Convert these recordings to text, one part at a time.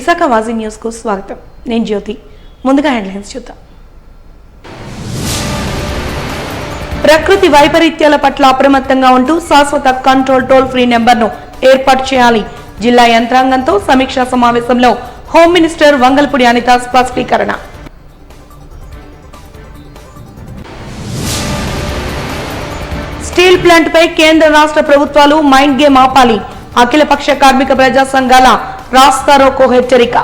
విశాఖ వాజీ న్యూస్కు స్వాగతం. నేను జ్యోతి. ముందుగా హెడ్లైన్స్ చూద్దాం. ప్రకృతి వైపరీత్యాల పట్ల అప్రమత్తంగా ఉంటూ శాశ్వత కంట్రోల్ టోల్ ఫ్రీ నెంబర్ను ఏర్పాటు చేయాలి. జిల్లా యంత్రాంగంతో సమీక్షా సమావేశంలో హోమ్ మినిస్టర్ వంగల్పూడి అనిత స్పష్టీకరణ. స్టీల్ ప్లాంట్ పై కేంద్ర రాష్ట్ర ప్రభుత్వాలు మైండ్ గేమ్ ఆపాలి. అఖిలపక్ష కార్మిక ప్రజా సంఘాల రాస్తారోకో హెచ్చరిక.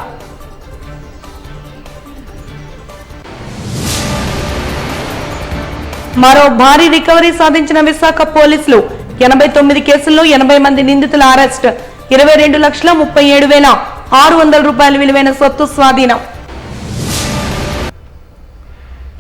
మరో భారీ రికవరీ సాధించిన విశాఖ పోలీసులు. 89 కేసుల్లో 80 మంది నిందితుల అరెస్ట్. 22,37,600 రూపాయల విలువైన సొత్తు స్వాధీనం.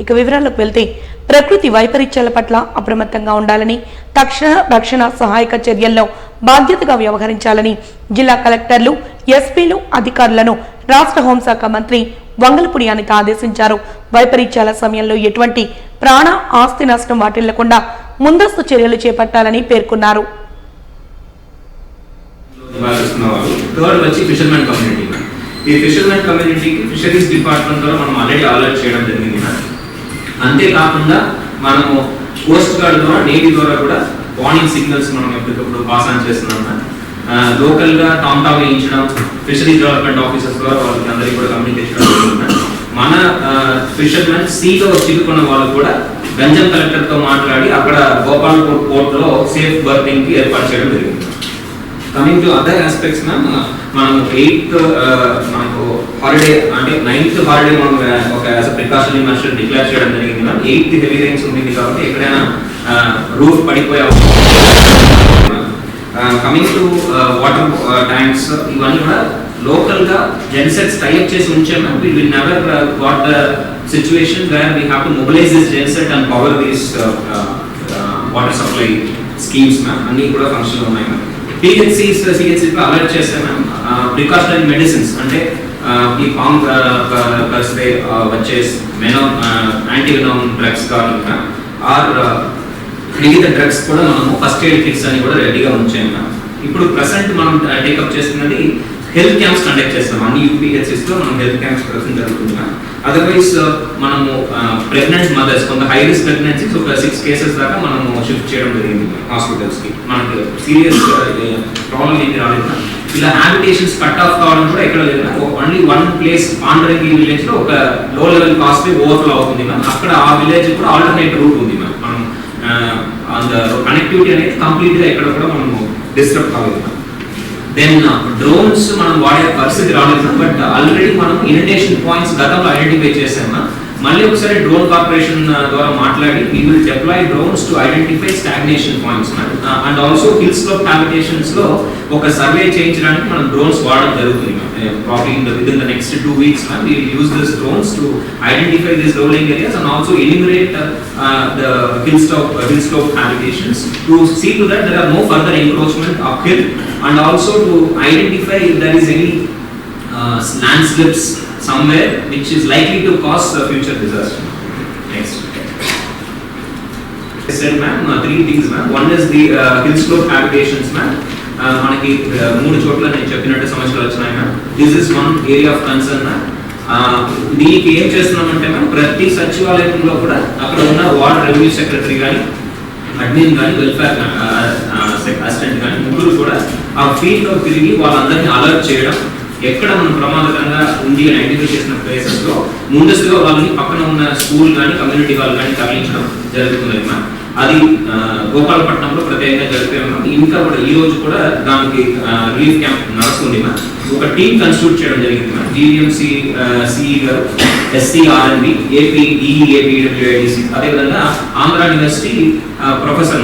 ఇక వివరాలకు వెళ్తే, ప్రకృతి వైపరీత్యాల పట్ల అప్రమత్తంగా ఉండాలని, తక్షణ రక్షణ సహాయక చర్యల్లో బాధ్యతగా వ్యవహరించాలని జిల్లా కలెక్టర్లు, ఎస్పీలు, అధికారులను రాష్ట్ర హోంశాఖ మంత్రి వంగల్పూడి అనిత ఆదేశించారు. వైపరీత్యాల సమయంలో ఎటువంటి ప్రాణ ఆస్తి నష్టం వాటిల్లకుండా ముందస్తు చర్యలు చేపట్టాలని పేర్కొన్నారు. అంతేకాకుండా మనము కోస్ట్ గార్డ్ ద్వారా, నేవీ ద్వారా కూడా వార్నింగ్ సిగ్నల్స్ మనం ఎప్పటికప్పుడు పాస్ ఆన్ చేస్తున్నాం. లోకల్ గా టామ్ వేయించడం, ఫిషరీస్ డెవలప్మెంట్ ఆఫీసర్స్ ద్వారా వాళ్ళకి అందరికీ కూడా కమ్యూనికేషన్ జరుగుతుంది. మన ఫిషర్మెన్ సీలో చిక్కుకున్న వాళ్ళు కూడా గంజం కలెక్టర్ తో మాట్లాడి అక్కడ గోపాల్పూర్ పోర్ట్ లో సేఫ్ బర్నింగ్ కి ఏర్పాటు చేయడం జరిగింది. Coming to other aspects ma'am, మనం 8th మనకు హాలిడే అంటే 9th హాలిడే మనం ఒక ప్రికాషనరీ మెషర్ డిక్లేర్ చేయడం జరిగింది మ్యామ్. 8th హెవీ రైన్స్ ఉంటుంది కాబట్టి ఎక్కడైనా రూఫ్ పడిపోయే కమింగ్ టు వాటర్ ట్యాంక్స్ ఇవన్నీ కూడా లోకల్ గా జెన్సెట్స్ టైప్ చేసి ఉంచాం ma'am. We will never got the situation where we have to mobilise this genset and power these water supply schemes ma'am. అన్ని కూడా ఫంక్షన్ ఉన్నాయి మ్యామ్. PHCs అలర్ట్ చేస్తే ma'am precautionary medicines అంటే ఈ పామ్ కలిస్తే వచ్చే యాంటీవెనమ్ డ్రగ్స్ కానీ ఆర్ మిగతా డ్రగ్స్ కూడా మనము ఫస్ట్ ఎయిడ్ కిట్స్ అని కూడా రెడీగా ఉంచాము మ్యామ్. ఇప్పుడు ప్రెసెంట్ మనం టేకప్ చేస్తున్నది హెల్త్ క్యాంప్స్ కండక్ట్ చేస్తాం. అన్ని UPHCs లో మనం హెల్త్ క్యాంప్స్ ప్రెసెంట్ జరుగుతుంది మ్యామ్. అదర్వైజ్ మనము ప్రెగ్నెంట్ మదర్స్, కొంత హై రిస్క్ ప్రెగ్నెన్సీస్ ఒక 6 కేసెస్ దాకా మనము షిఫ్ట్ చేయడం జరిగింది హాస్పిటల్స్ కి. మనకి సీరియస్ ప్రాబ్లం ఏమి రాలేదు. ఇలా హ్యాబిటేషన్స్ కట్ ఆఫ్ కావడం కూడా ఎక్కడ లేదు. ఓన్లీ వన్ ప్లేస్ పాండరంగి విలేజ్ లో ఒక లో లెవెల్ కాస్ట్ ఓవర్ఫ్లో అవుతుంది మ్యామ్. అక్కడ ఆ విలేజ్ కూడా ఆల్టర్నేట్ రూట్ ఉంది మ్యామ్. మనం కనెక్టివిటీ అనేది కంప్లీట్ గా ఎక్కడ కూడా మనము డిస్టర్బ్ కాలేదు మ్యామ్. దెన్ డ్రోన్స్ మనం వాడే పరిస్థితి రాలేదు. బట్ ఆల్రెడీ మనం ఇరిటేషన్ పాయింట్స్ గతంలో ఐడెంటిఫై చేసాము. మళ్ళీ ఒకసారి డ్రోన్ కార్పొరేషన్ ద్వారా మాట్లాడి we will deploy drones to identify stagnation points and also hill slope habitations లో ఒక సర్వే చేయించడానికి మనం డ్రోన్స్ వాడడం జరుగుతుంది. Probably within the next 2 weeks we will use these drones to identify these rolling areas and also enumerate the hill slope habitations to see to that there are no further encroachment uphill and also to identify if there is any landslips somewhere which is likely to cause a future disaster. Next. I said ma'am, 3 things ma'am. One is the hill slope habitations ma'am. మనకి 3 చోట్ల నేను చెప్పినట్టు సమస్యలు వచ్చాయి ma'am. This is one area of concern ma'am. దీనికి ఏం చేస్తున్నామంటే ma'am, ప్రతి సచివాలయంలో కూడా అక్కడ ఉన్న వార్డ్ రెవెన్యూ సెక్రటరీ కానీ, అడ్మిన్ కానీ, వెల్ఫేర్ అసిస్టెంట్ కానీ ముగ్గురు కూడా ఆ ఫీల్డ్లో తిరిగి వాళ్ళందరినీ అలర్ట్ చేయడం, ఎక్కడ మనం ప్రమాదకరంగా ఉంది అని ఐడెంటిఫై చేసిన ప్లేసెస్ లో ముందస్తుగా వాళ్ళని పక్కన ఉన్న స్కూల్ కానీ, కమ్యూనిటీ వాళ్ళు కానీ తరలించడం జరుగుతుంది మ్యామ్. అది గోపాలపట్నంలో ప్రత్యేకంగా జరిపే మ్యామ్. ఇంకా కూడా ఈ రోజు కూడా దానికి రిలీఫ్ క్యాంప్ నడుస్తుంది మ్యామ్. ఒక టీమ్ కన్స్టిట్యూట్ చేయడం జరిగింది మ్యామ్. GVMC CE గారు, SCRNB, APEWIDC, అదేవిధంగా Andhra university professor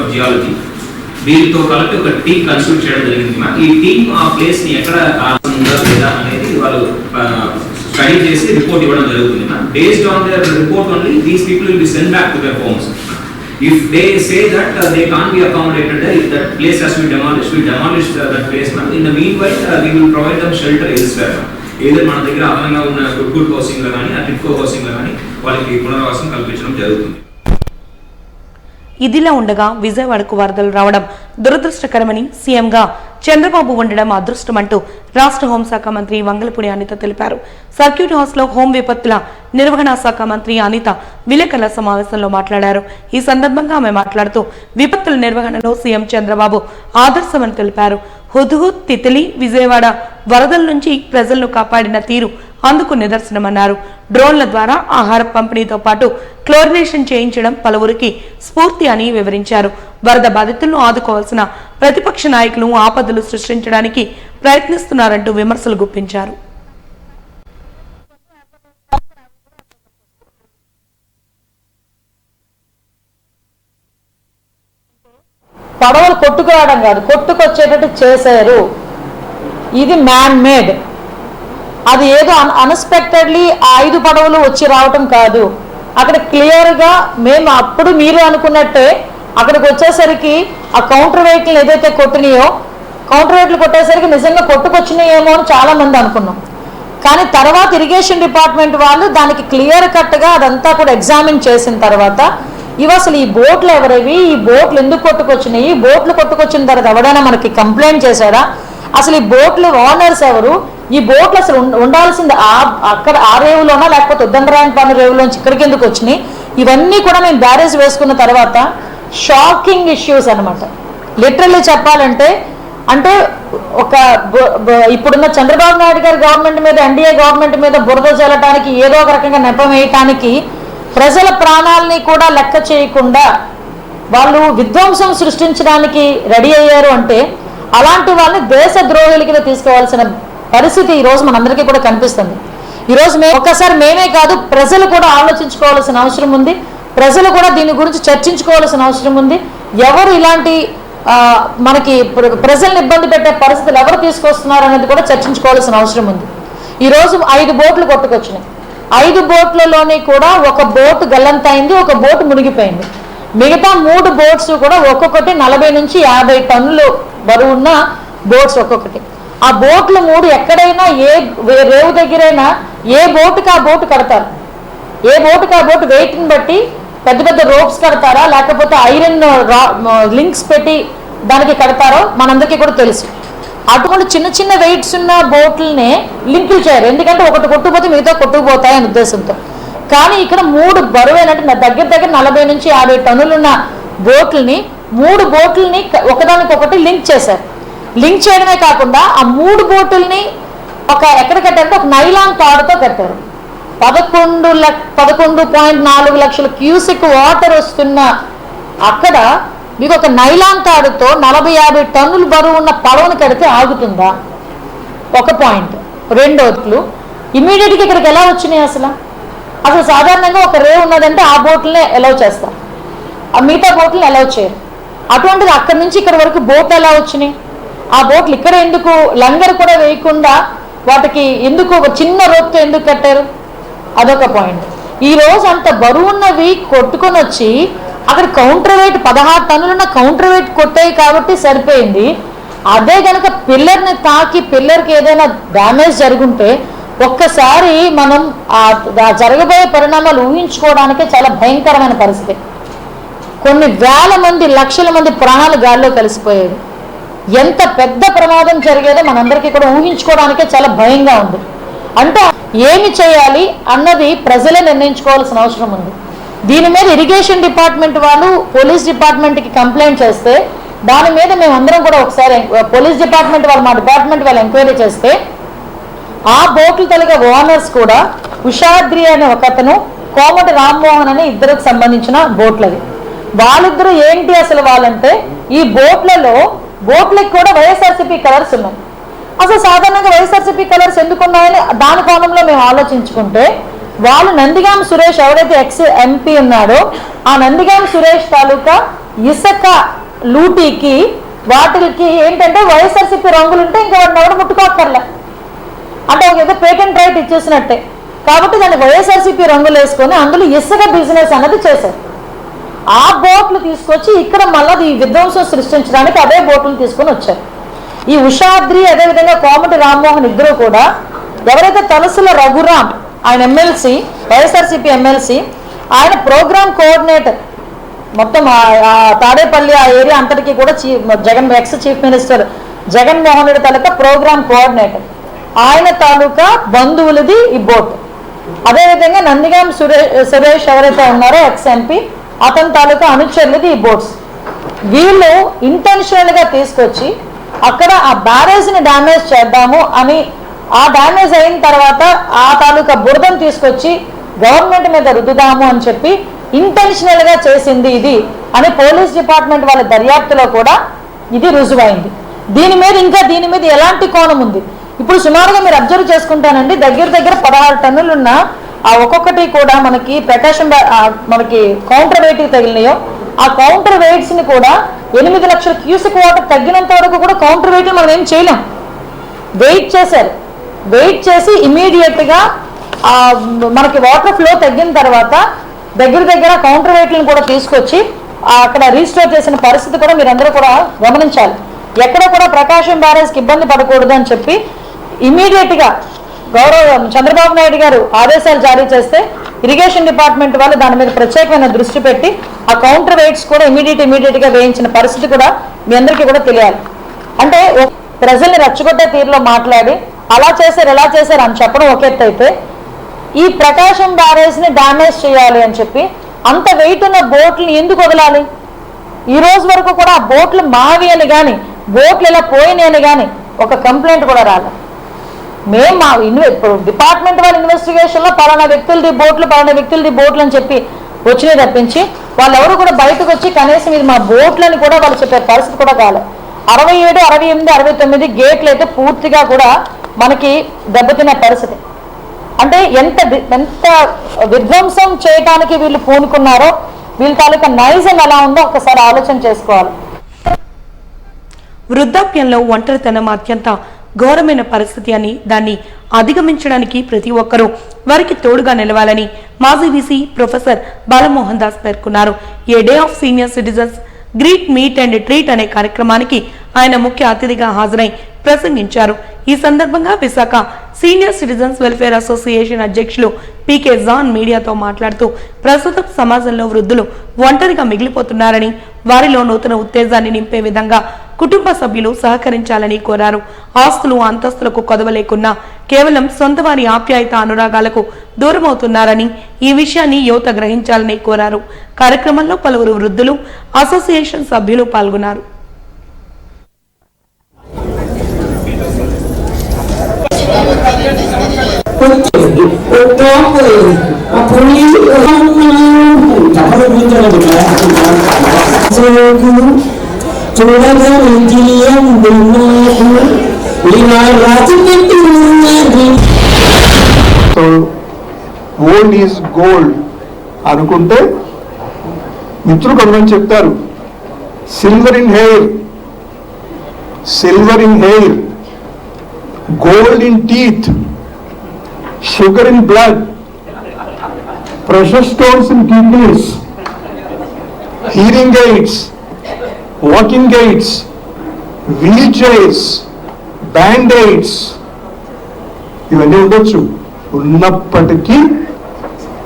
of geology, వీరితో కలిపి ఒక టీం కన్స్టిట్యూట్ చేయడం జరిగింది మ్యామ్. ఈ టీం ఆ ప్లేస్ ని ఎక్కడ ఉందా లేదా అనేది వాళ్ళు స్టడీ చేసి రిపోర్ట్ ఇవ్వడం జరుగుతుంది ma'am. Based on their report only these people will be send back to their homes. If they say that they can't be accommodated there, if that place has to be demolished, we demolish that place ma'am. In the meanwhile, we will provide them shelter elsewhere ma'am. Either మన దగ్గర అదనంగా ఉన్న good housing లో కానీ, TIDCO housing లో కానీ వాళ్ళకి పునరావాసం కల్పించడం జరుగుతుంది. ఇదిలా ఉండగా విజయవాడకు వరదలు రావడం దురదృష్టకరమని సీఎంగా చంద్రబాబు ఉండడం అదృష్టమంటూ రాష్ట్ర హోంశాఖ మంత్రి వంగలపూడి అనిత తెలిపారు. సర్క్యూట్ హౌస్ లో హోం విపత్తుల నిర్వహణ శాఖ మంత్రి అనిత విలేకరుల సమావేశంలో మాట్లాడారు. ఈ సందర్భంగా ఆమె మాట్లాడుతూ విపత్తుల నిర్వహణలో సీఎం చంద్రబాబు ఆదర్శమని తెలిపారు. హుద్హుద్, తితిలి, విజయవాడ వరదల నుంచి ప్రజలను కాపాడిన తీరు అందుకు నిదర్శనమన్నారు. డ్రోన్ల ద్వారా ఆహార పంపిణీతో పాటు క్లోరినేషన్ చేయించడం పలువురికి స్ఫూర్తి అని వివరించారు. వరద బాధితులను ఆదుకోవాల్సిన ప్రతిపక్ష నాయకులు ఆపదలు సృష్టించడానికి ప్రయత్నిస్తున్నారంటూ విమర్శలు గుప్పించారు. పడవలు కొట్టుకురావడం కాదు, కొట్టుకొచ్చేటట్టు చేశారు. ఇది మ్యాన్ మేడ్. అది ఏదో అన్ఎక్స్పెక్టెడ్లీ 5 పడవలు వచ్చి రావటం కాదు. అక్కడ క్లియర్గా మేము అప్పుడు మీరు అనుకున్నట్టే అక్కడికి వచ్చేసరికి ఆ కౌంటర్ వెయిట్లు ఏదైతే కొట్టినాయో, కౌంటర్ వెయిట్లు కొట్టేసరికి నిజంగా కొట్టుకొచ్చినాయేమో అని చాలా మంది అనుకున్నాం. కానీ తర్వాత ఇరిగేషన్ డిపార్ట్మెంట్ వాళ్ళు దానికి క్లియర్ కట్గా అదంతా కూడా ఎగ్జామిన్ చేసిన తర్వాత ఇవి అసలు ఈ బోట్లు ఎవరివి, ఈ బోట్లు ఎందుకు కొట్టుకొచ్చినాయి, ఈ బోట్లు కొట్టుకొచ్చిన తర్వాత ఎవడైనా మనకి కంప్లైంట్ చేశాడా, అసలు ఈ బోట్లు ఓనర్స్ ఎవరు, ఈ బోట్లు అసలు ఉండాల్సింది అక్కడ ఆ రేవులోనా లేకపోతే ఉద్దండరాయనపాలెం రేవులోంచి ఇక్కడికి ఎందుకు వచ్చినాయి, ఇవన్నీ కూడా మేము బ్యారేజ్ వేసుకున్న తర్వాత షాకింగ్ ఇష్యూస్ అనమాట. లిటరల్లీ చెప్పాలంటే అంటే ఒక ఇప్పుడున్న చంద్రబాబు నాయుడు గారి గవర్నమెంట్ మీద, ఎన్డీఏ గవర్నమెంట్ మీద బురద చల్లటానికి ఏదో ఒక రకంగా నెపం వేయటానికి ప్రజల ప్రాణాలని కూడా లెక్క చేయకుండా వాళ్ళు విధ్వంసం సృష్టించడానికి రెడీ అయ్యారు. అంటే అలాంటి వాళ్ళని దేశ ద్రోహుల కింద తీసుకోవాల్సిన పరిస్థితి ఈరోజు మనందరికీ కూడా కనిపిస్తుంది. ఈరోజు ఒక్కసారి మేమే కాదు, ప్రజలు కూడా ఆలోచించుకోవాల్సిన అవసరం ఉంది. ప్రజలు కూడా దీని గురించి చర్చించుకోవాల్సిన అవసరం ఉంది. ఎవరు ఇలాంటి మనకి ప్రజల్ని ఇబ్బంది పెట్టే పరిస్థితులు ఎవరు తీసుకొస్తున్నారు అనేది కూడా చర్చించుకోవాల్సిన అవసరం ఉంది. ఈరోజు 5 బోట్లు కొట్టుకొచ్చినాయి. 5 బోట్లలోని కూడా ఒక బోటు గల్లంతైంది, ఒక బోటు మునిగిపోయింది. మిగతా 3 బోట్స్ కూడా ఒక్కొక్కటి 40 నుంచి 50 టన్నులు బరువున్న బోట్స్ ఒక్కొక్కటి. ఆ బోట్లు 3 ఎక్కడైనా ఏ రేవు దగ్గరైనా ఏ బోటుకి ఆ బోటు కడతారు, ఏ బోటుకి ఆ బోటు వెయిట్ని బట్టి పెద్ద పెద్ద రోప్స్ కడతారా లేకపోతే ఐరన్ లింక్స్ పెట్టి దానికి కడతారో మనందరికీ కూడా తెలుసు. అటువంటి చిన్న చిన్న వెయిట్స్ ఉన్న బోట్లనే లింకులు చేయరు, ఎందుకంటే ఒకటి కొట్టుకుపోతే మిగతా కొట్టుకుపోతాయి అనే ఉద్దేశంతో. కానీ ఇక్కడ 3 బరువైనట్టు దగ్గర 40 నుంచి 50 టన్నులున్న బోట్లని 3 బోట్లని ఒకదానికొకటి లింక్ చేశారు. లింక్ చేయడమే కాకుండా ఆ 3 బోటుల్ని ఎక్కడ కట్టారంటే ఒక నైలాన్ తాడుతో కట్టారు. 11.4 లక్షల క్యూసెక్ వాటర్ వస్తున్న అక్కడ మీకు ఒక నైలాన్ తాడుతో 40-50 టన్నులు బరువు ఉన్న పడవను కడితే ఆగుతుందా? ఒక పాయింట్. రెండోట్లు ఇమీడియట్గా ఇక్కడికి ఎలా వచ్చినాయి? అసలు సాధారణంగా ఒక రేవు ఉన్నదంటే ఆ బోట్లనే అలౌ చేస్తారు, ఆ మిగతా బోట్లను అలౌ చేయరు. అటువంటిది అక్కడి నుంచి ఇక్కడ వరకు బోట్లు ఎలా వచ్చినాయి? ఆ బోట్లు ఇక్కడ ఎందుకు లంగర్ కూడా వేయకుండా వాటికి ఎందుకు ఒక చిన్న రోప్తో ఎందుకు కట్టారు? అదొక పాయింట్. ఈరోజు అంత బరువున్నవి కొట్టుకొని వచ్చి అక్కడ కౌంటర్ వెయిట్ 16 టన్నులున్న కౌంటర్ వెయిట్ కొట్టాయి కాబట్టి సరిపోయింది. అదే కనుక పిల్లర్ని తాకి పిల్లర్కి ఏదైనా డ్యామేజ్ జరుగుంటే ఒక్కసారి మనం జరగబోయే పరిణామాలు ఊహించుకోవడానికే చాలా భయంకరమైన పరిస్థితి. కొన్ని వేల మంది, లక్షల మంది ప్రాణాలు గాల్లో కలిసిపోయేది. ఎంత పెద్ద ప్రమాదం జరిగేదో మనందరికీ కూడా ఊహించుకోవడానికే చాలా భయంగా ఉంది. అంటే ఏమి చేయాలి అన్నది ప్రజలే నిర్ణయించుకోవాల్సిన అవసరం ఉంది. దీని మీద ఇరిగేషన్ డిపార్ట్మెంట్ వాళ్ళు పోలీస్ డిపార్ట్మెంట్కి కంప్లైంట్ చేస్తే దాని మీద మేమందరం కూడా ఒకసారి పోలీస్ డిపార్ట్మెంట్ వాళ్ళు మా డిపార్ట్మెంట్ వాళ్ళు ఎంక్వైరీ చేస్తే ఆ బోట్లు తలిగే ఓనర్స్ కూడా ఉషాద్రి అనే ఒక అతను, కోమటి రామ్మోహన్ అనే ఇద్దరికి సంబంధించిన బోట్లది. వాళ్ళిద్దరూ ఏంటి అసలు వాళ్ళంటే ఈ బోట్లకి కూడా వైఎస్ఆర్సీపీ కలర్స్ ఉన్నాయి. అసలు సాధారణంగా వైఎస్ఆర్సీపీ కలర్స్ ఎందుకున్నాయని దాని కోణంలో మేము ఆలోచించుకుంటే వాళ్ళు నందిగామ సురేష్ ఎవరైతే ఎక్స్ ఎంపీ ఉన్నాడో ఆ నందిగామ సురేష్ తాలూకా ఇసుక లూటీకి వాటికి ఏంటంటే వైఎస్ఆర్సీపీ రంగులు ఉంటే ఇంకా వాడిని ఎవరు ముట్టుకోక్కర్లే, అంటే ఒక ఏదో పేటెంట్ రైట్ ఇచ్చేసినట్టే. కాబట్టి దాన్ని వైఎస్ఆర్సీపీ రంగులు వేసుకొని అందులో ఇసుక బిజినెస్ అనేది చేశారు. ఆ బోట్లు తీసుకొచ్చి ఇక్కడ మళ్ళీ ఈ విధ్వంసం సృష్టించడానికి అదే బోట్లు తీసుకొని వచ్చారు. ఈ ఉషాద్రి అదేవిధంగా కోమటి రామ్మోహన్ ఇద్దరు కూడా ఎవరైతే తలసుల రఘురామ్ ఆయన ఎమ్మెల్సీ, వైఎస్ఆర్సీపీ ఎమ్మెల్సీ, ఆయన ప్రోగ్రామ్ కోఆర్డినేటర్ మొత్తం ఆ తాడేపల్లి ఆ ఏరియా అంతటికి కూడా ex chief minister Jaganmohan Reddy తాలూకా ప్రోగ్రామ్ కోఆర్డినేటర్, ఆయన తాలూకా బంధువులది ఈ బోట్. అదేవిధంగా నందిగాం సురేష్ ఎవరైతే ఉన్నారో ఎక్స్ ఎంపీ, అతని తాలూకా అనుచరులది ఈ బోట్స్. వీళ్ళు ఇంటెన్షనల్గా తీసుకొచ్చి అక్కడ ఆ బ్యారేజ్ని డ్యామేజ్ చేద్దాము అని, ఆ డ్యామేజ్ అయిన తర్వాత ఆ తాలూకా బురదను తీసుకొచ్చి గవర్నమెంట్ మీద రుద్దుదాము అని చెప్పి ఇంటెన్షనల్గా చేసింది ఇది అని పోలీస్ డిపార్ట్మెంట్ వాళ్ళ దర్యాప్తులో కూడా ఇది రుజువైంది. దీని మీద ఎలాంటి కోణం ఉంది? ఇప్పుడు సుమారుగా మీరు అబ్జర్వ్ చేసుకుంటానండి, దగ్గర 16 టన్నులున్న ఆ ఒక్కొక్కటి కూడా మనకి మనకి కౌంటర్ వెయిట్ తగిలినాయో, ఆ కౌంటర్ వెయిట్స్ ని కూడా 8 లక్షల క్యూసెక్ వాటర్ తగ్గినంత వరకు కూడా కౌంటర్ వెయిట్ మనం ఏం చేయలేం. వెయిట్ చేసి ఇమీడియట్ గా మనకి వాటర్ ఫ్లో తగ్గిన తర్వాత దగ్గర కౌంటర్ వెయిట్లను కూడా తీసుకొచ్చి అక్కడ రీస్టోర్ చేసిన పరిస్థితి కూడా మీరందరూ కూడా గమనించాలి. ఎక్కడ కూడా ప్రకాశం బ్యారేజ్కి ఇబ్బంది పడకూడదు అని చెప్పి ఇమీడియట్ గా చంద్రబాబు నాయుడు గారు ఆదేశాలు జారీ చేస్తే ఇరిగేషన్ డిపార్ట్మెంట్ వాళ్ళు దాని మీద ప్రత్యేకమైన దృష్టి పెట్టి ఆ కౌంటర్ వెయిట్స్ కూడా ఇమీడియట్ గా వేయించిన పరిస్థితి కూడా మీ అందరికీ కూడా తెలియాలి. అంటే ప్రజల్ని రెచ్చగొట్టే తీరులో మాట్లాడి అలా చేశారు ఎలా చేశారు అని చెప్పడం ఒక ఎత్తు అయితే, ఈ ప్రకాశం బ్యారేజ్ ని డ్యామేజ్ చేయాలి అని చెప్పి అంత వెయిట్ ఉన్న బోట్లను ఎందుకు వదలాలి? ఈ రోజు వరకు కూడా ఆ బోట్లు మావి అని కానీ, బోట్లు ఇలా పోయినాయి అని కానీ ఒక కంప్లైంట్ కూడా రాలేదు. ఇప్పుడు డిపార్ట్మెంట్ వాళ్ళ ఇన్వెస్టిగేషన్లో పలానా వ్యక్తులది బోట్లు అని చెప్పి వచ్చినాయి తప్పించి వాళ్ళెవరు కూడా బయటకు వచ్చి కనీసం ఇది మా బోట్లని కూడా వాళ్ళు చెప్పే పరిస్థితి కూడా కాలేదు. 67, 68, 69 గేట్లు అయితే పూర్తిగా కూడా మనకి దెబ్బతినే పరిస్థితి. అంటే ఎంత విధ్వంసం చేయడానికి వీళ్ళు పూనుకున్నారో, వీళ్ళ తాలూకా నైజం ఎలా ఉందో ఒకసారి ఆలోచన చేసుకోవాలి. వృద్ధాప్యంలో ఒంటరితనం అత్యంత ఘోరమైన పరిస్థితి అని, దాన్ని అధిగమించడానికి ప్రతి ఒక్కరూ వారికి తోడుగా నిలవాలని మాజీ వీసీ ప్రొఫెసర్ బాలమోహన్ దాస్ పేర్కొన్నారు. A day of senior citizens greet meet and treat అనే కార్యక్రమానికి ఆయన ముఖ్య అతిథిగా హాజరై ప్రసంగించారు. ఈ సందర్భంగా Visakha senior citizens welfare association అధ్యక్షులు పీకే జాన్ మీడియాతో మాట్లాడుతూ ప్రస్తుతం సమాజంలో వృద్ధులు ఒంటరిగా మిగిలిపోతున్నారని, వారిలో నూతన ఉత్తేజాన్ని నింపే విధంగా కుటుంబ సభ్యులు సహకరించాలని కోరారు. ఆస్తులు అంతస్తులకు కొదవ లేకున్నా కేవలం సొంత వారి ఆప్యాయత అనురాగాలకు దూరమవుతున్నారని, ఈ విషయాన్ని యువత గ్రహించాలని కోరారు. కార్యక్రమంలో పలువురు వృద్ధులు, అసోసియేషన్ సభ్యులు పాల్గొన్నారు. ఓల్డ్ ఈజ్ గోల్డ్ అనుకుంటే మిత్రులు కొంతమంది చెప్తారు, silver in hair, gold in teeth, sugar in blood, precious stones in kidneys, hearing aids, walking aids, wheelchairs, band-aids, ఇవన్నీ ఉండొచ్చు. ఉన్నప్పటికీ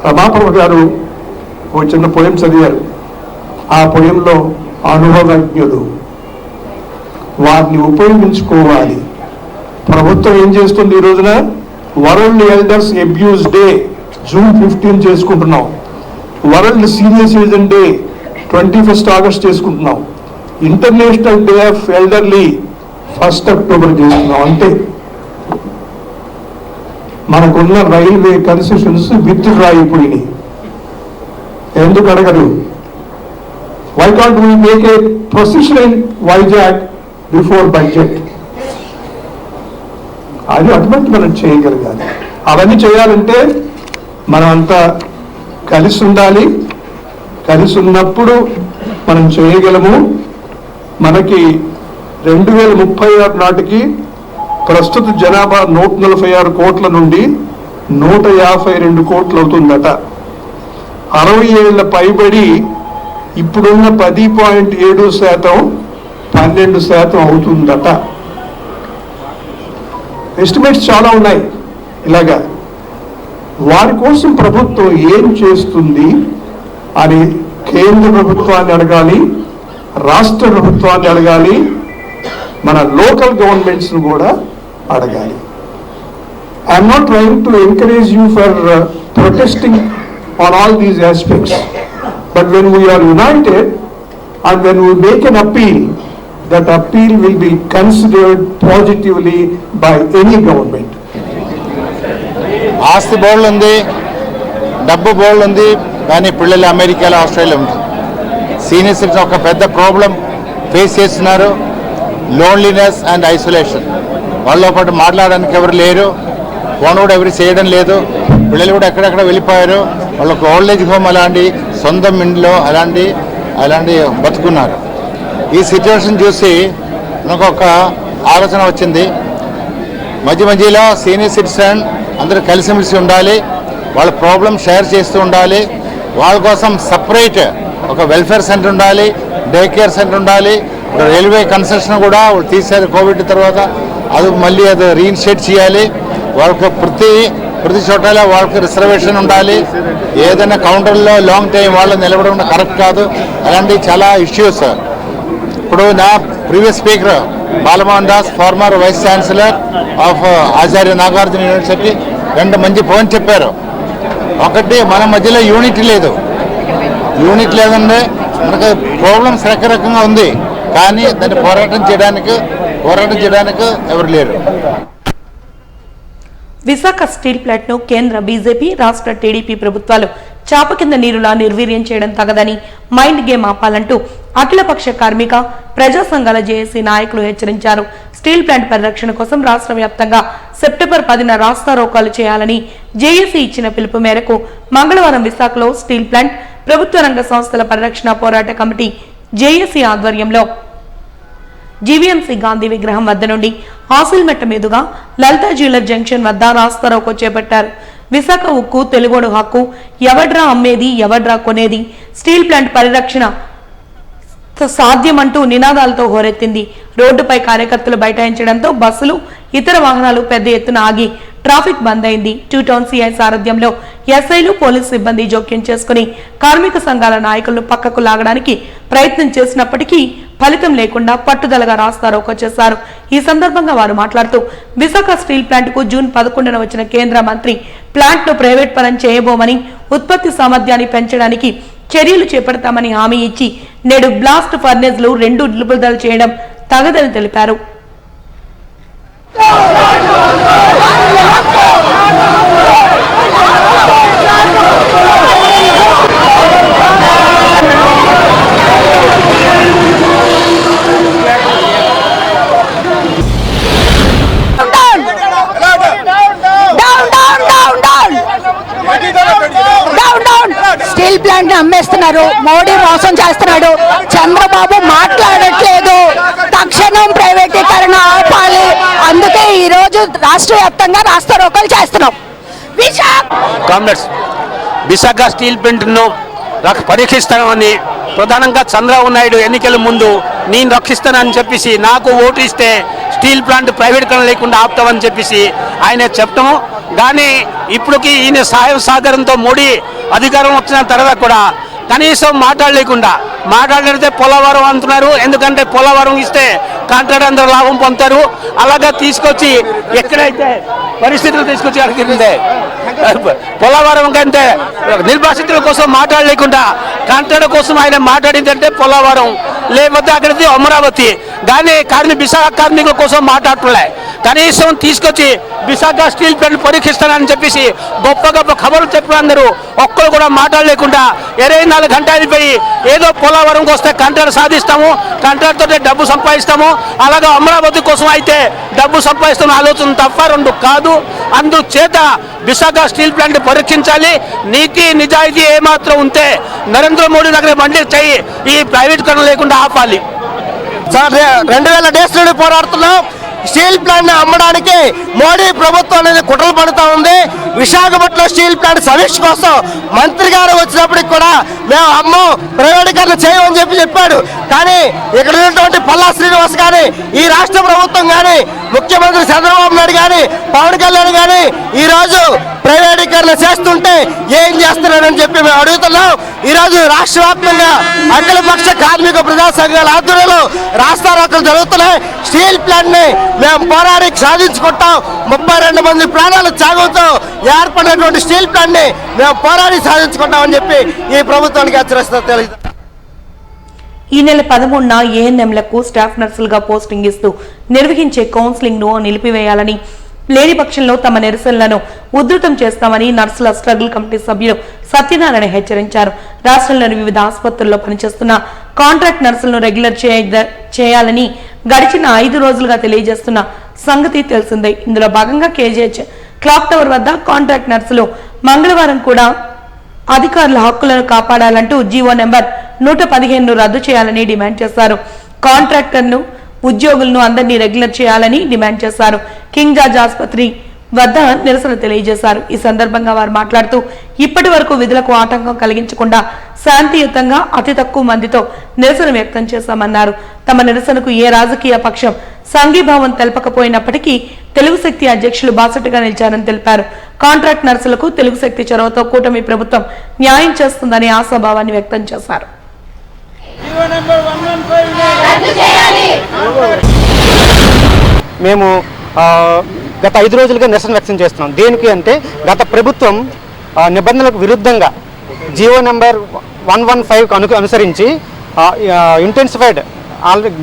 రమాప్రభ గారు ఓ చిన్న పోయం చదివారు. ఆ పోయంలో అనుభవజ్ఞులు, వారిని ఉపయోగించుకోవాలి. ప్రభుత్వం ఏం చేస్తుంది ఈ రోజున? World elders abuse day June 15 చేసుకుంటున్నాం. World senior citizen day 21 August చేసుకుంటున్నాం. International day of elderly 1 October చేస్తున్నాం. అంటే మనకున్న రైల్వే కన్సెషన్స్ విత్డ్రా అయిపోయినాయి. ఎందుకు అడగరు? Why can't we make a procession in Vizag before budget? అది అటువంటి మనం చేయగలగాలి. అవన్నీ చేయాలంటే మనం అంతా కలిసి ఉండాలి. కలిసి ఉన్నప్పుడు మనం చేయగలము. మనకి 2036 నాటికి ప్రస్తుత జనాభా 146 కోట్ల నుండి 152 కోట్లు అవుతుందట. 60 ఏళ్ల పైబడి ఇప్పుడున్న 10.7% 12% అవుతుందట. ఎస్టిమేట్స్ చాలా ఉన్నాయి. ఇలాగా వారి కోసం ప్రభుత్వం ఏం చేస్తుంది అని కేంద్ర ప్రభుత్వాన్ని అడగాలి, రాష్ట్ర ప్రభుత్వాన్ని అడగాలి, మన లోకల్ గవర్నమెంట్స్ కూడా అడగాలి. I'm not trying to encourage you for protesting on all these aspects, but when we are united and when we make an appeal, that appeal will be considered positively by any government. ఆస్తి board ఉంది, డబ్బు board ఉంది, కానీ పిల్లలు అమెరికాలో Australia ఉంది. Senior citizen ఒక పెద్ద ప్రాబ్లం ఫేస్ చేస్తున్నారు, లోన్లీనెస్ అండ్ ఐసోలేషన్. వాళ్ళతో పాటు మాట్లాడడానికి ఎవరు లేరు, ఫోన్ కూడా ఎవరు చేయడం లేదు, పిల్లలు కూడా ఎక్కడెక్కడ వెళ్ళిపోయారు. వాళ్ళకు ఓల్డ్ ఏజ్ హోమ్ అలాంటి సొంతం ఇంట్లో అలాంటి బతుకున్నారు. ఈ సిచ్యువేషన్ చూసి నాకు ఒక ఆలోచన వచ్చింది. మధ్యలో సీనియర్ సిటిజన్ అందరూ కలిసిమెలిసి ఉండాలి, వాళ్ళ ప్రాబ్లం షేర్ చేస్తూ ఉండాలి. వాళ్ళ కోసం సపరేట్ ఒక వెల్ఫేర్ సెంటర్ ఉండాలి, డే కేర్ సెంటర్ ఉండాలి. రైల్వే కన్సెషన్ కూడా తీశారు కోవిడ్ తర్వాత, అది మళ్ళీ అది రీఇన్స్టేట్ చేయాలి. వాళ్ళకి ప్రతి చోట వాళ్ళకి రిజర్వేషన్ ఉండాలి. ఏదైనా కౌంటర్లో లాంగ్ టైం వాళ్ళు నిలబడడం కరెక్ట్ కాదు. అలాంటి చాలా ఇష్యూస్. ఇప్పుడు నా previous speaker Balamohan Das, former vice chancellor of Acharya Nagarjuna university, రెండు మంచి పాయింట్ చెప్పారు. ఒకటి, మన మధ్యలో యూనిటీ లేదంటే మనకు ప్రాబ్లమ్స్ రకరకంగా ఉంది, కానీ దాన్ని పోరాటం చేయడానికి ఎవరు లేరు. విశాఖ స్టీల్ ప్లాంట్ ను కేంద్ర బీజేపీ, రాష్ట్ర టీడీపీ ప్రభుత్వాలు చాప కింద నీరులా నిర్వీర్యం చేయడం తగదని, మైండ్ గేమ్ ఆపాలంటూ అఖిలపక్ష కార్మిక ప్రజా సంఘాల జేఏసీ నాయకులు హెచ్చరించారు. స్టీల్ ప్లాంట్ పరిరక్షణ కోసం రాష్ట్ర వ్యాప్తంగా సెప్టెంబర్ 10న రాస్తారోకోలు చేయాలని జేఏసీ ఇచ్చిన పిలుపు మేరకు మంగళవారం విశాఖలో స్టీల్ ప్లాంట్, ప్రభుత్వ రంగ సంస్థల పరిరక్షణ పోరాట కమిటీ జేఏసీ ఆధ్వర్యంలో జీవీఎంసీ గాంధీ విగ్రహం వద్ద నుండి ఆసిల్మెట్ట మీదుగా లలితా జ్యువెలర్ జంక్షన్ వద్ద రాస్తారోకో చేపట్టారు. విశాఖ ఉక్కు తెలుగోడు హక్కు, ఎవడ్రా అమ్మేది ఎవడ్రా కొనేది, స్టీల్ ప్లాంట్ పరిరక్షణ సాధ్యమంటూ నినాదాలతో హోరెత్తింది. రోడ్డుపై కార్యకర్తలు బైఠాయించడంతో బస్సులు, ఇతర వాహనాలు పెద్ద ఎత్తున ఆగి ట్రాఫిక్ బంద్ అయింది. 2 టౌన్ సిఐ సారథ్యంలో ఎస్ఐలు, పోలీసు సిబ్బంది జోక్యం చేసుకుని కార్మిక సంఘాల నాయకులను పక్కకు లాగడానికి ప్రయత్నం చేసినప్పటికీ ఫలితం లేకుండా పట్టుదలగా రాస్తారోకో చేశారు. ఈ సందర్భంగా వారు మాట్లాడుతూ, విశాఖ స్టీల్ ప్లాంట్ కు జూన్ 11న వచ్చిన కేంద్ర మంత్రి ప్లాంట్ ను ప్రైవేట్ పరం చేయబోమని, ఉత్పత్తి సామర్థ్యాన్ని పెంచడానికి చర్యలు చేపడతామని హామీ ఇచ్చి నేడు బ్లాస్ట్ ఫర్నేజ్లు 2 నిలుపుదల చేయడం తగదని తెలిపారు. స్టీల్ ప్లాంట్ అమ్మేస్తున్నారు, మోడీ మోసం చేస్తున్నాడు, చంద్రబాబు మాట్లాడట్లేదు, తక్షణం ప్రైవేటీకరణ ఆపాలి. అందుకే ఈ రోజు రాష్ట్ర వ్యాప్తంగా రాస్తారోకోలు చేస్తున్నాం. కామ్రేడ్స్, విశాఖ స్టీల్ ప్లాంట్ను పరీక్షిస్తామని ప్రధానంగా చంద్రబాబు నాయుడు ఎన్నికల ముందు నేను రక్షిస్తానని చెప్పేసి, నాకు ఓటు ఇస్తే స్టీల్ ప్లాంట్ ప్రైవేటీకరణ లేకుండా ఆపుతామని చెప్పేసి ఆయన చెప్పటము. కానీ ఇప్పటికి ఈయన సహాయం సహకారంతో మోడీ అధికారం వచ్చిన తర్వాత కూడా కనీసం మాట్లాడితే పోలవరం అంటున్నారు. ఎందుకంటే పోలవరం ఇస్తే కాంట్రాక్ట్ అందరూ లాభం పొందుతారు. అలాగా తీసుకొచ్చి ఎక్కడైతే పరిస్థితులు తీసుకొచ్చి అడిగిందే పోలవరం కంటే నిర్వాసితుల కోసం మాట్లాడలేకుండా కాంట్రాక్ట్ కోసం ఆయన మాట్లాడిందంటే పోలవరం, లేకపోతే అక్కడికి అమరావతి. కానీ విశాఖ కార్మికుల కోసం మాట్లాడలే. కనీసం తీసుకొచ్చి విశాఖ స్టీల్ ప్లాంట్ పరీక్షిస్తానని చెప్పేసి గొప్ప ఖబర్లు చెప్పిన అందరూ ఒక్కరు కూడా మాట్లాడలేకుండా 24 గంటలు అయిపోయి ఏదో పోలవరంకి వస్తే కాంట్రాక్ట్ సాధిస్తాము, కాంట్రాక్ట్ తోటే డబ్బు సంపాదిస్తాము, అలాగే అమరావతి కోసం అయితే డబ్బు సంపాదిస్తాము ఆలోచన తప్ప రెండు కాదు. అందుచేత విశాఖ స్టీల్ ప్లాంట్ పరీక్షించాలి. నీతి నిజాయితీ ఏమాత్రం ఉంటే నరేంద్ర మోడీ దగ్గర బండి చేయి, ఈ ప్రైవేటీకరణ లేకుండా ఆపాలి. 2000 డేస్ నుండి పోరాడుతున్నాం. స్టీల్ ప్లాంట్ అమ్మడానికి మోడీ ప్రభుత్వం అనేది కుట్రలు పడుతూ ఉంది. విశాఖపట్నం స్టీల్ ప్లాంట్ సమీక్ష కోసం మంత్రి గారు వచ్చినప్పటికి కూడా మేము అమ్మం, ప్రైవేటీకరణ చేయమని చెప్పాడు. కానీ ఇక్కడ ఉన్నటువంటి పల్లా శ్రీనివాస్ కానీ, ఈ రాష్ట్ర ప్రభుత్వం కానీ, ముఖ్యమంత్రి చంద్రబాబు నాయుడు కానీ, పవన్ కళ్యాణ్ కానీ ఈరోజు ప్రైవేటీకరణ చేస్తుంటే ఏం చేస్తున్నారని చెప్పి మేము అడుగుతున్నాం. ఈరోజు రాష్ట్ర వ్యాప్తంగా అఖిలపక్ష కార్మిక ప్రజా సంఘాల ఆధ్వర్యంలో రాస్తారోకలు జరుగుతున్నాయి. స్టీల్ ప్లాంట్ ని మేము పోరాడి సాధించుకుంటాం. 32 మంది ప్రాణాలు త్యాగంతో ఏర్పడినటువంటి స్టీల్ ప్లాంట్ ని మేము పోరాడి సాధించుకుంటామని చెప్పి ఈ ప్రభుత్వానికి హెచ్చరిస్తూ తెలియదు. ఈ నెల 13న ఏఎన్ఎంలకు స్టాఫ్ నర్సులుగా పోస్టింగ్ ఇస్తూ నిర్వహించే కౌన్సిలింగ్ ను నిలిపివేయాలని, లేని పక్షంలో తమ నిరసనలను ఉధృతం చేస్తామని నర్సుల స్ట్రగుల్ కమిటీ సభ్యులు సత్యనారాయణ హెచ్చరించారు. రాష్ట్రంలోని వివిధ ఆసుపత్రుల్లో పనిచేస్తున్న కాంట్రాక్ట్ నర్సులను రెగ్యులర్ చేయాలని గడిచిన 5 రోజులుగా తెలియజేస్తున్న సంగతి తెలిసిందే. ఇందులో భాగంగా కేజీహెచ్ క్లాక్ టవర్ వద్ద కాంట్రాక్ట్ నర్సులు మంగళవారం కూడా అధికారుల హక్కులను కాపాడాలంటూ జీవో నెంబర్ 115ను రద్దు చేయాలని డిమాండ్ చేశారు. కాంట్రాక్టర్ను ఉద్యోగులను అందరినీ రెగ్యులర్ చేయాలని డిమాండ్ చేశారు. కింగ్ జార్జ్ ఆసుపత్రి వద్ద నిరసన తెలియజేశారు. ఈ సందర్భంగా వారు మాట్లాడుతూ ఇప్పటి వరకు విధులకు ఆటంకం కలిగించకుండా శాంతియుతంగా అతి తక్కువ మందితో నిరసన వ్యక్తం చేశామన్నారు. తమ నిరసనకు ఏ రాజకీయ పక్షం సంఘీభావం తెలపకపోయినప్పటికీ తెలుగు శక్తి అధ్యక్షులు బాసటగా నిలిచారని తెలిపారు. కాంట్రాక్ట్ నర్సులకు తెలుగు శక్తి చొరవతో కూటమి ప్రభుత్వం న్యాయం చేస్తుందని ఆశాభావాన్ని వ్యక్తం చేశారు. మేము గత 5 రోజులుగా నిరసన వ్యక్తం చేస్తున్నాం. దేనికి అంటే గత ప్రభుత్వం నిబంధనలకు విరుద్ధంగా జీవో నెంబర్ 115 అనుసరించి ఇంటెన్సిఫైడ్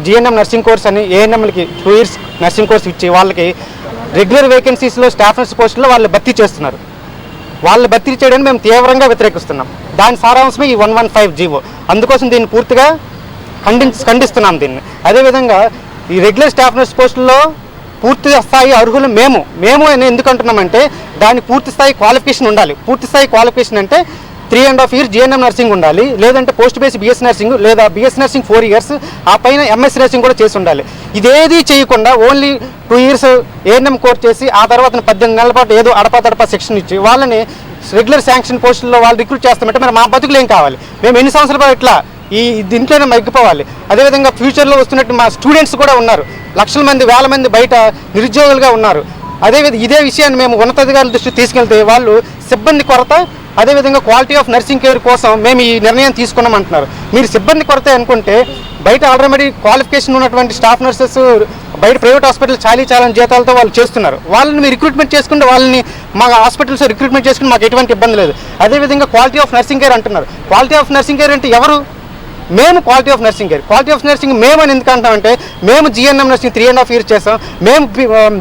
జిఎన్ఎం నర్సింగ్ కోర్స్ అని ఏఎన్ఎంలకి 2 years నర్సింగ్ కోర్స్ ఇచ్చి వాళ్ళకి రెగ్యులర్ వేకెన్సీస్లో స్టాఫ్ నర్స్ పోస్టులో వాళ్ళు భర్తీ చేస్తున్నారు. వాళ్ళు భర్తీ చేయడానికి మేము తీవ్రంగా వ్యతిరేకిస్తున్నాం. దాని సారాంశమే ఈ 115 జీవో. అందుకోసం దీన్ని పూర్తిగా ఖండిస్తున్నాం దీన్ని. అదేవిధంగా ఈ రెగ్యులర్ స్టాఫ్ నర్స్ పోస్టుల్లో పూర్తి స్థాయి అర్హులు మేము అని ఎందుకు అంటున్నామంటే దానికి పూర్తి స్థాయి క్వాలిఫికేషన్ ఉండాలి. పూర్తి స్థాయి క్వాలిఫికేషన్ అంటే 3.5 years జిఎన్ఎం నర్సింగ్ ఉండాలి, లేదంటే పోస్ట్ బేస్ బిఎస్ నర్సింగ్ లేదా బిఎస్ నర్సింగ్ 4 years, ఆ పైన ఎంఎస్ నర్సింగ్ కూడా చేసి ఉండాలి. ఇదేది చేయకుండా ఓన్లీ 2 years ఏఎన్ఎం కోర్స్ చేసి ఆ తర్వాత 18 నెలల పాటు ఏదో అడపా సెక్షన్ ఇచ్చి వాళ్ళని రెగ్యులర్ శాంక్షన్ పోస్టుల్లో వాళ్ళు రిక్రూట్ చేస్తామంటే మరి మా బతుకులు ఏం కావాలి? మేము ఎన్ని సంవత్సరాల పాటు ఇట్లా ఈ దీంట్లోనే మగ్గిపోవాలి? అదేవిధంగా ఫ్యూచర్లో వస్తున్నట్టు మా స్టూడెంట్స్ కూడా ఉన్నారు, లక్షల మంది వేల మంది బయట నిరుద్యోగులుగా ఉన్నారు. ఇదే విషయాన్ని మేము ఉన్నతాధికారుల దృష్టికి తీసుకెళ్తే వాళ్ళు సిబ్బంది కొరత, అదేవిధంగా క్వాలిటీ ఆఫ్ నర్సింగ్ కేర్ కోసం మేము ఈ నిర్ణయం తీసుకున్నామంటున్నారు. మీరు సిబ్బంది కొరత అనుకుంటే బయట ఆల్రెడీ క్వాలిఫికేషన్ ఉన్నటువంటి స్టాఫ్ నర్సెస్ బయట ప్రైవేట్ హాస్పిటల్ చాలని జీతాలతో వాళ్ళు చేస్తున్నారు. వాళ్ళని మీరు రిక్రూట్మెంట్ చేసుకుంటే వాళ్ళని మా హాస్పిటల్స్ రిక్రూట్మెంట్ చేసుకుని మాకు ఎటువంటి ఇబ్బంది లేదు. అదేవిధంగా క్వాలిటీ ఆఫ్ నర్సింగ్ కేర్ అంటున్నారు. క్వాలిటీ ఆఫ్ నర్సింగ్ కేర్ అంటే ఎవరు? మేము quality of nursing care. Quality of nursing మేము అని ఎందుకు అంటామంటే మేము జిఎన్ఎం నర్సింగ్ 3.5 years చేసాం, మేము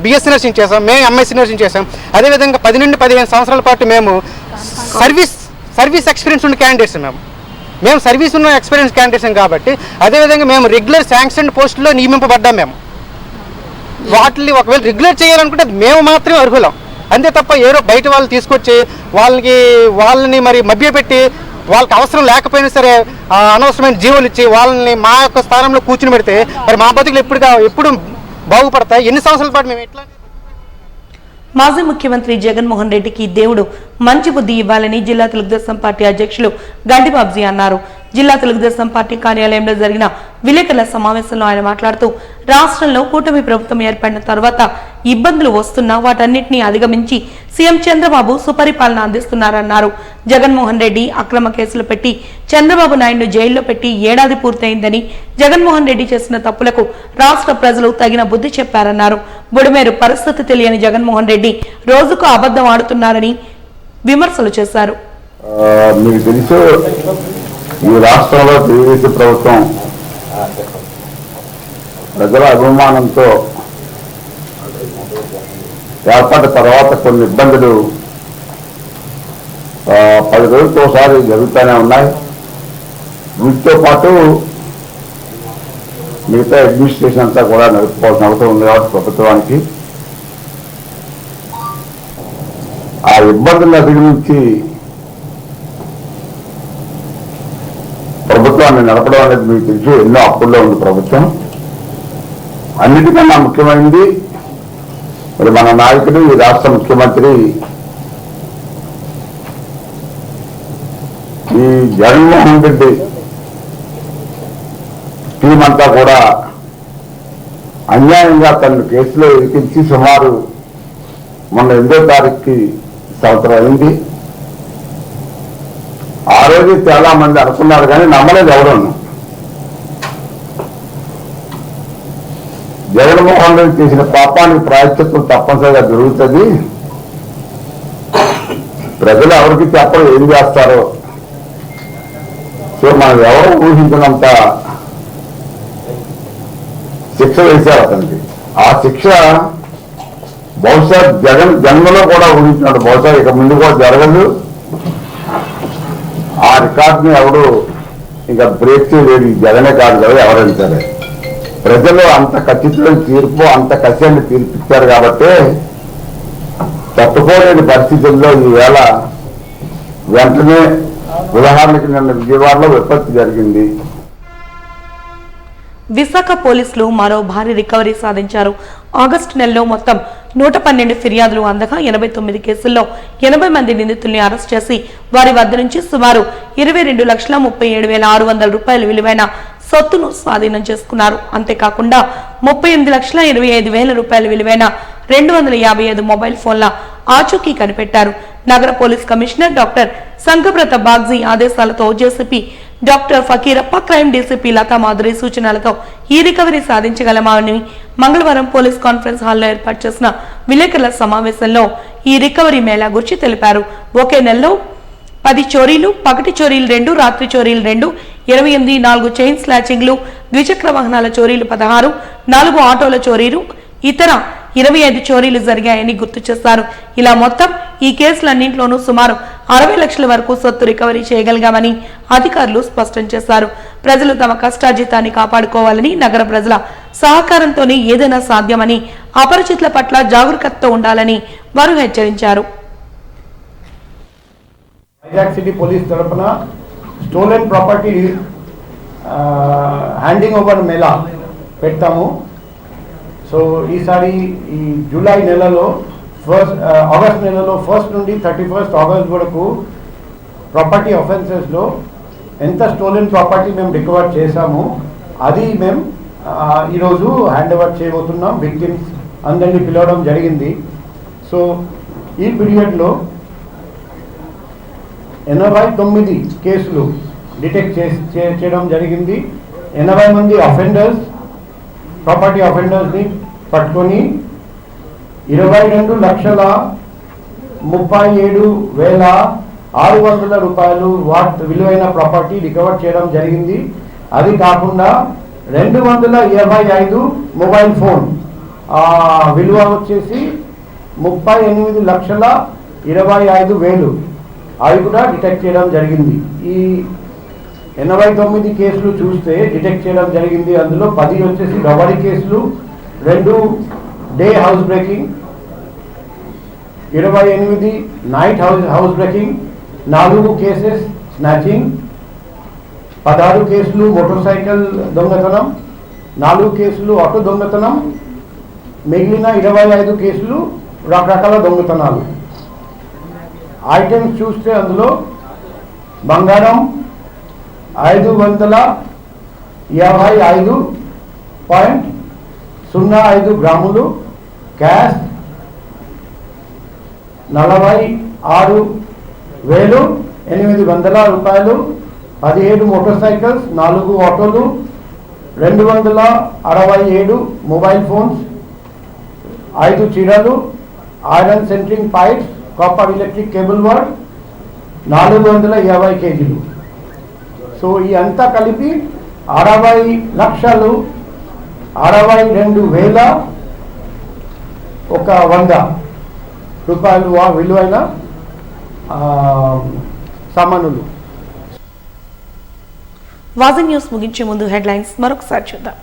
బిఎస్సీ నర్సింగ్ చేసాం, మేము ఎంఎస్సీ నర్సింగ్ చేసాం. అదేవిధంగా 10 నుండి 15 సంవత్సరాల పాటు మేము సర్వీస్ ఎక్స్పీరియన్స్ ఉన్న క్యాండిడేట్స్ మేము సర్వీస్ ఉన్న ఎక్స్పీరియన్స్ క్యాండిడేట్స్ కాబట్టి అదేవిధంగా మేము రెగ్యులర్ శాంక్షన్ పోస్టులో నియమింపబడ్డాం. మేము వాటిని ఒకవేళ రెగ్యులర్ చేయాలనుకుంటే మేము మాత్రమే అర్హులం, అంతే తప్ప ఏదో బయట వాళ్ళు తీసుకొచ్చి వాళ్ళని మరి మభ్యపెట్టి వాళ్ళకి అవసరం లేకపోయినా సరే అనవసరమైన జీవులు ఇచ్చి వాళ్ళని మా యొక్క స్థానంలో కూర్చుని పెడితే మరి మా బతుకులు ఎప్పుడు బాగుపడతాయి? ఎన్ని సంవత్సరాల పాటు మేము ఎట్లా? మాజీ ముఖ్యమంత్రి జగన్మోహన్ రెడ్డికి దేవుడు మంచి బుద్ధి ఇవ్వాలని జిల్లా తెలుగుదేశం పార్టీ అధ్యక్షులు గంటిబాబ్జీ అన్నారు. జిల్లా తెలుగుదేశం పార్టీ కార్యాలయంలో జరిగిన విలేకరుల సమావేశంలో ఆయన మాట్లాడుతూ రాష్ట్రంలో కూటమి ప్రభుత్వం ఏర్పడిన తర్వాత ఇబ్బందులు వస్తున్నా వాటన్నిటినీ అధిగమించి సీఎం చంద్రబాబు సుపరిపాలన అందిస్తున్నారన్నారు. జగన్మోహన్ రెడ్డి అక్రమ కేసులు పెట్టి చంద్రబాబు నాయుడును జైల్లో పెట్టి ఏడాది పూర్తయిందని, జగన్మోహన్ రెడ్డి చేసిన తప్పులకు రాష్ట్ర ప్రజలు తగిన బుద్ధి చెప్పారన్నారు. బుడమేరు పరిస్థితి తెలియని జగన్మోహన్ రెడ్డి రోజుకు అబద్ధం ఆడుతున్నారని విమర్శలు చేశారు. మీకు తెలుసు, ఈ రాష్ట్రంలో తెలుగుదేశం ప్రభుత్వం ప్రజల అభిమానంతో ఏర్పడిన తర్వాత కొన్ని ఇబ్బందులు 10 రోజులతో ఒకసారి జరుగుతూనే ఉన్నాయి. వీటితో పాటు మిగతా అడ్మినిస్ట్రేషన్ అంతా కూడా నడుపుకోవాల్సిన అవసరం ఉంది కాబట్టి ప్రభుత్వానికి ఆ ఇబ్బందులను అధిగమించి ప్రభుత్వాన్ని నడపడం అనేది మీకు తెలుసు. ఎన్నో అప్పుల్లో ఉంది ప్రభుత్వం. అన్నిటికన్నా ముఖ్యమైనది మరి మన నాయకుడు, ఈ రాష్ట్ర ముఖ్యమంత్రి ఈ జగన్మోహన్ రెడ్డి టీం అంతా కూడా అన్యాయంగా తన కేసులో ఇరికించి సుమారు మొన్న 8వ తారీఖుకి సంవత్సరం అయింది. ఆ రోజు చాలా మంది అనుకున్నారు కానీ నమ్మలేదు ఎవరు. జగన్మోహన్ రెడ్డి చేసిన పాపానికి ప్రాయశ్చిత్తం తప్పనిసరిగా జరుగుతుంది. ప్రజలు ఎవరికి చెప్పడం ఏం చేస్తారో. సో మనం ఎవరు ఊహించినంత శిక్ష వేశారు అతనికి. ఆ శిక్ష బహుశా జగన్ జన్మలో కూడా ఊహించినాడు. బహుశా ఇక ముందు కూడా జరగదు. ఆ రికార్డుని ఎవరు ఇంకా బ్రేక్ చేయలేదు. జగనే కాదు కదా, ఎవరైనా సరే. ప్రజలు అంత ఖచ్చితమైన తీర్పు, అంత కసిని తీర్పిచ్చారు కాబట్టి తట్టుకోలేని పరిస్థితుల్లో ఈవేళ వెంటనే ఉదాహరణకి నిన్న విజయవాడలో విపత్తు జరిగింది. విశాఖ పోలీసులు మరో భారీ రికవరీ సాధించారు. ఆగస్టు నెలలో మొత్తం 112 ఫిర్యాదులు అందగా 89 కేసుల్లో 80 మంది నిందితుల్ని అరెస్ట్ చేసి వారి వద్ద నుంచి సుమారు 22,37,600 రూపాయలు విలువైన సొత్తును స్వాధీనం చేసుకున్నారు. అంతేకాకుండా 38,25,000 రూపాయల విలువైన 255 మొబైల్ ఫోన్ల ఆచూకీ కనిపెట్టారు. నగర police commissioner doctor Sanghabrata Bagchi ఆదేశాలతో JCP doctor Fakirappa, crime DCP Latha Madhuri సూచనలతో ఈ రికవరీ సాధించగలమని మంగళవారం పోలీస్ కాన్ఫరెన్స్ హాల్లో ఏర్పాటు చేసిన విలేకరుల సమావేశంలో ఈ రికవరీ మేళా గురించి తెలిపారు. ఒకే నెలలో 10 చోరీలు, పగటి చోరీలు 2, రాత్రి చోరీలు 2, 28, 4 చైన్ స్లాచింగ్లు, ద్విచక్ర వాహనాల చోరీలు 16, 4 ఆటోల చోరీలు, ఇతర 25 చోరీలు జరిగాయని గుర్తు చేశారు. ఇలా మొత్తం ఈ కేసులన్నింటిలోనూ సుమారు 60 లక్షల వరకు సొత్తు రికవరీ చేయగలిగామని అధికారులు స్పష్టం చేశారు. ప్రజలు తమ కష్టార్జితాన్ని కాపాడుకోవాలని, నగర ప్రజల సహకారంతోనే ఏదైనా సాధ్యమని, అపరిచితుల పట్ల జాగరూకతతో ఉండాలని వారు హెచ్చరించారు. వైజాగ్ సిటీ పోలీస్ తరఫున stolen property handing over Mela పెడతాము. సో ఈసారి ఈ జూలై నెలలో ఆగస్ట్ నెలలో 1 నుండి 31 ఆగస్ట్ వరకు ప్రాపర్టీ అఫెన్సెస్లో ఎంత స్టోలెన్ ప్రాపర్టీ మేము రికవర్ చేశాము అది మేము ఈరోజు హ్యాండ్ ఓవర్ చేయబోతున్నాం. విక్టిమ్స్ అందరినీ పిలవడం జరిగింది. సో ఈ పీరియడ్లో 89 కేసులు డిటెక్ట్ చేయడం జరిగింది. 80 మంది అఫెండర్స్, ప్రాపర్టీ అఫెండర్స్ని పట్టుకొని 22,37,600 రూపాయలు విలువైన ప్రాపర్టీ రికవర్ చేయడం జరిగింది. అది కాకుండా 225 మొబైల్ ఫోన్ విలువ వచ్చేసి 38,25,000 అవి కూడా డిటెక్ట్ చేయడం జరిగింది. ఈ 89 కేసులు చూస్తే డిటెక్ట్ చేయడం జరిగింది. అందులో 10 వచ్చేసి రబరీ కేసులు, 2 day house breaking, 28 night house breaking, 4 cases snatching, 16 కేసులు మోటార్ సైకిల్ దొంగతనం, 4 కేసులు ఆటో దొంగతనం, మిగిలిన 25 కేసులు రకరకాల దొంగతనాలు. ఐటమ్స్ చూస్తే అందులో బంగారం 555.05 గ్రాములు, క్యాష్ 46,800 రూపాయలు, 17 మోటార్ సైకిల్స్, 4 ఆటోలు, 267 మొబైల్ ఫోన్స్, 5 చీరలు, iron centring pipes, copper electric cable work, 450 కేజీలు. సో ఈ అంతా కలిపి 60,62,100 రూపాయలు విలువైన సామానులు. వాజన్ న్యూస్ ముగించే ముందు హెడ్లైన్స్ మరొకసారి చూద్దాం.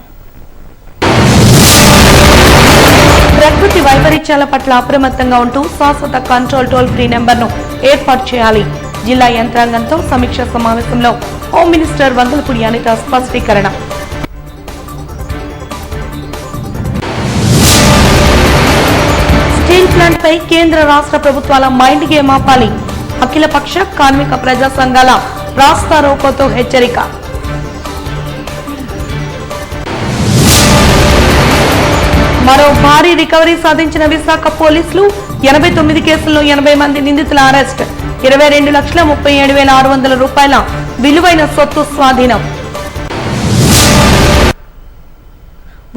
ప్రకృతి వైపరీత్యాల పట్ల అప్రమత్తంగా ఉంటూ శాశ్వత కంట్రోల్ టోల్ ఫ్రీ నెంబర్ను ఏర్పాటు చేయాలి. జిల్లా యంత్రాంగంతో సమీక్ష సమావేశంలో హోమ్ మినిస్టర్ వంగలపూడి అనిత స్పష్టీకరణ. స్టీల్ ప్లాంట్ పై కేంద్ర రాష్ట్ర ప్రభుత్వాల మైండ్ గేమ్ ఆపాలి. అఖిలపక్ష కార్మిక ప్రజా సంఘాల రాస్తా రోకోతో హెచ్చరిక. మరో భారీ రికవరీ సాధించిన విశాఖ పోలీసులు 89 కేసుల్లో 80 మంది నిందితుల అరెస్ట్ 22,37,600 రూపాయల విలువైన సొత్తు స్వాధీనం.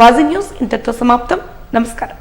వాజీ న్యూస్ ఇంతటితో సమాప్తం. నమస్కారం.